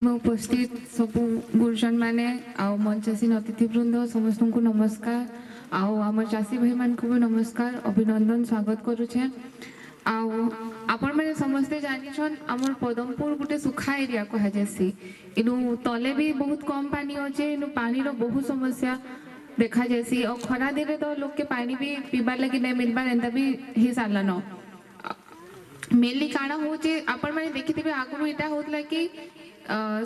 मैं उपस्थित सबू गुरुजन मैंने आउ मंचासीन अतिथिवृंद समस्त को नमस्कार आम चाषी भाई मान को भी नमस्कार अभिनंदन स्वागत करुचे आपण मैंने समस्ते जानिछन आमर पदमपुर गोटे सुखा एरिया कह जासी इनु तले भी बहुत कम पानी अच्छे इनु पानी रो बहुत समस्या देखा जासी और खरा दिन तो लोग के पानी भी पीबार लगे नहीं मिलबार एंता भी ही सारलान मेनली काଣା होचे आपण मैंने देखिथिबे आगु एटा होतला कि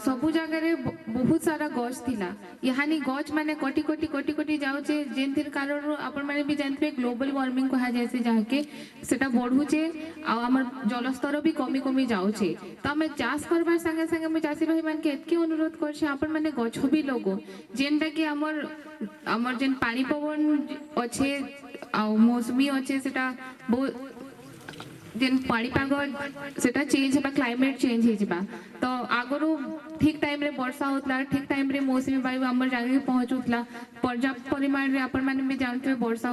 सबु जगह बहुत सारा गछ थिला यहानी गछ माने कोटी कोटी कोटी कोटी जाउचे जेनथिर कारण आपण माने भी जानते ग्लोबल वार्मिंग कहा जायसे जाके सेटा बढ़ुचे आ हमर जलस्तर भी कमी कमी जाउचे तो हमें चाष करबार संगे संगे मैं चासी भाई मान के एतके अनुरोध करछे आपण माने गछ भी लगो जेनटा कि हमर जेन पानी पवन अच्छे आ मौसमी अच्छे सेटा बहुत जेन पाणीपाग सेटा चेंज होगा क्लाइमेट चेंज हो तो आगु ठीक टाइम रे वर्षा होता ठीक टाइम रे मौसमी वायु आम जगह पहुँचुला पर्याप्त परिमाण रे आपण माने भी जानते वर्षा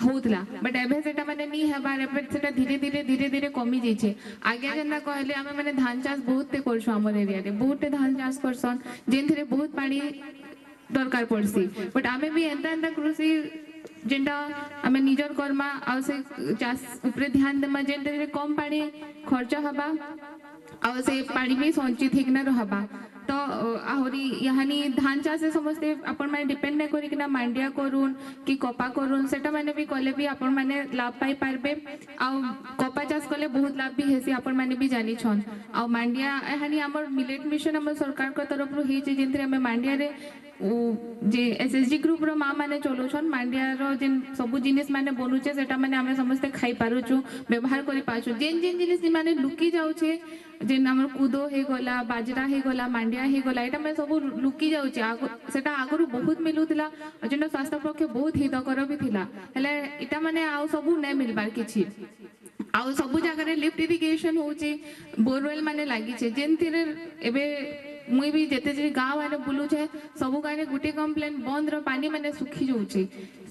होता बट एबे सेटा माने नी हेबार एबे सेटा धीरे धीरे धीरे धीरे कमी जाइछे आगे जेना कहले आमे माने धान चाष बहुत ते करछो हमर एरिया रे बहुत धान चाष करसन जेनथिरे बहुत पानी दरकार पड़सी बट आमे भी एंता एंता कृषि जेनटा आमे निजर कर्मा आ से चाष ऊपर ध्यान देमा जेनटा कम पानी खर्च हबा आ से पानी भी संचित हिकना रहबा तो आहरी यहानी धान चाष से समस्ते आपण माने डिपेंड नै करी किना मांडिया करून कि कपा करून सेटा माने भी कले भी आपण माने लाभ पाई पारबे आ कपा चाष कले बहुत लाभ भी हेसी आपण माने भी जानि छन आ मांडिया यहानी हमर मिलेट मिशन हमर सरकार को तरफ रु हे जे जेनथरे हमें मांडिया रे जे एसएसजी ग्रुप रो माँ माने चलुछन मांडिया रो जेन सबु जिनिस माने बनुचे सेटा माने हमें समस्ते खाई पारुछु व्यवहार करि पाछु जेन जेन जिनिस माने लुकी जाउछे जेन हमर कुदो हे गला बाजरा हे गला मांडिया हे गला एटा में सब लुकी जाउछे सेटा आगरु बहुत मिलुतला जेन स्वास्थ्य पक्षे बहुत हितकर भी थिला हेले एटा माने आ सबु नै मिलबार किछि आउ सबु जगह लिफ्ट इरिगेशन होचे बोरवेल माने लागिछे जेनथिरे एबे मुई भी जेते जे गाँव आने बुलुछे सबु गाने गुटे कंप्लेन बंद रो पानी माने सुखी जाउछे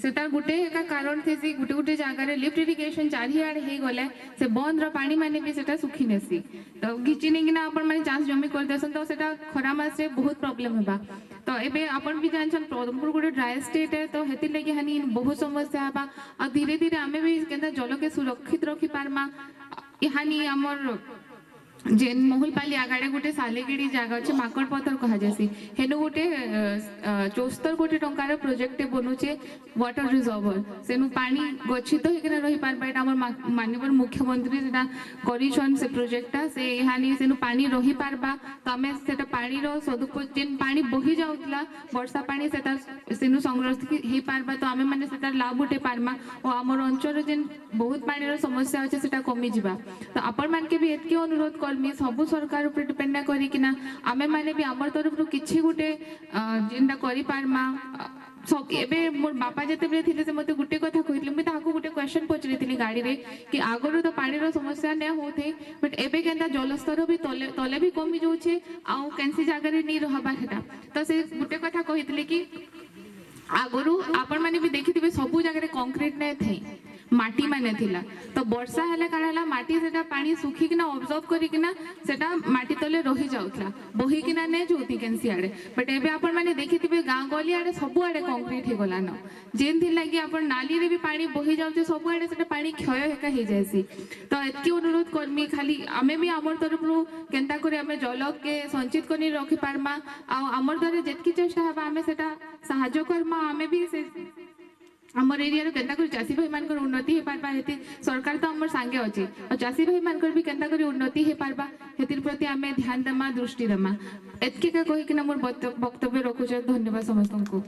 सेटा गुटे का कारण थेसी गुटे गुटे जगह लिफ्ट इरिगेशन चारिआड हे गले से बंद रो पानी माने भी सेटा सुखी नेसी तो घिचिनी किना आपण माने चाष जमी कर देसन तो सेटा खरा मास रे बहुत प्रॉब्लम हेबा तो एबे आपण भी जानछन पदमपुर गुटे ड्राई स्टेट है तो हेति लागि हानि बहुत समस्या हेबा आ धीरे धीरे आमे भी केनता जल के सुरक्षित रखि पारमा हानि हमर जेन मोहुलपाली आगाड़े गोटे सालेगिड़ी जगह अच्छे माकड़ पत्थर कह जासी हेनु गोटे 74 कोटी टंकार प्रोजेक्ट बनुचे वाटर रिजर्वर सेनु पानी गच्छित होइकना रही पारबा एटा हमर माननीय मुख्यमंत्री सेटा करिछन से प्रोजेक्टटा से हानि सेनु पानी रही पारबा तो हमें सेटा पानी रो सदुपयोग जेन पानी बही जाउतला वर्षा पानी सेटा सेनु संरक्षित हे पारबा तो हमें माने सेटा लाभ उठे पारमा और हमर अंचल जेन बहुत पानी रो समस्या अछि सेटा कमी जिबा तो आपण मान के भी एतके अनुरोध करमी सबु सरकार ऊपर डिपेंड करी किना आमे माने भी हमर तरफ किछि गुटे जेनटा करि पारमा सब एबे मोर बापा जते बेले थिले से मते गुटे कथा कहितले मैं ताको गुटे क्वेश्चन पचरिथिली गाड़ी रे कि आगरो तो पानी रो समस्या नै होथे बट एबे केनता जलस्तर भी तले भी कमी जाउछे आ कैंसी जगह रे नै रहबा हेटा तो से गुटे कथा कहितले कि आगरो आपण माने भी देखिथिबे सबु जगह रे कंक्रीट नै थे माटी माने थिला तो वर्षा हेले काण हला माटी सेटा पानी सुखी किना ऑब्जर्व करी किना सेटा माटी तले रही जाउतला बही किना नै जोती कैंसी आडे बट एबे आपण माने देखिथिबे गां गली आडे सबु आडे कंक्रीट हे गलान जेन थि लागि आपण नाली रे भी पानी बही जाउचे सबु आडे सेटा पानी क्षय हेका हे जायसी तो एतकी अनुरोध करमी खाली आमे भी हमर तरफ रु केनता करे आमे जल के संचित करी रखि पारमा आ हमर द्वारा जेतकी चेष्टा हबा आमे सेटा सहाय्य करमा आमे भी से हमर एरिया रो केनता कर चासी भाई मानकर उन्नति हे पारबा हेति सरकार तो हमर संगे अछि और चासी भाई मानकर भी केनता कर उन्नति हे पारबा हेतिर प्रति हमें ध्यान देमा दृष्टि देमा एतके का कहि कि मोर वक्तव्य रखुछ धन्यवाद समस्त को।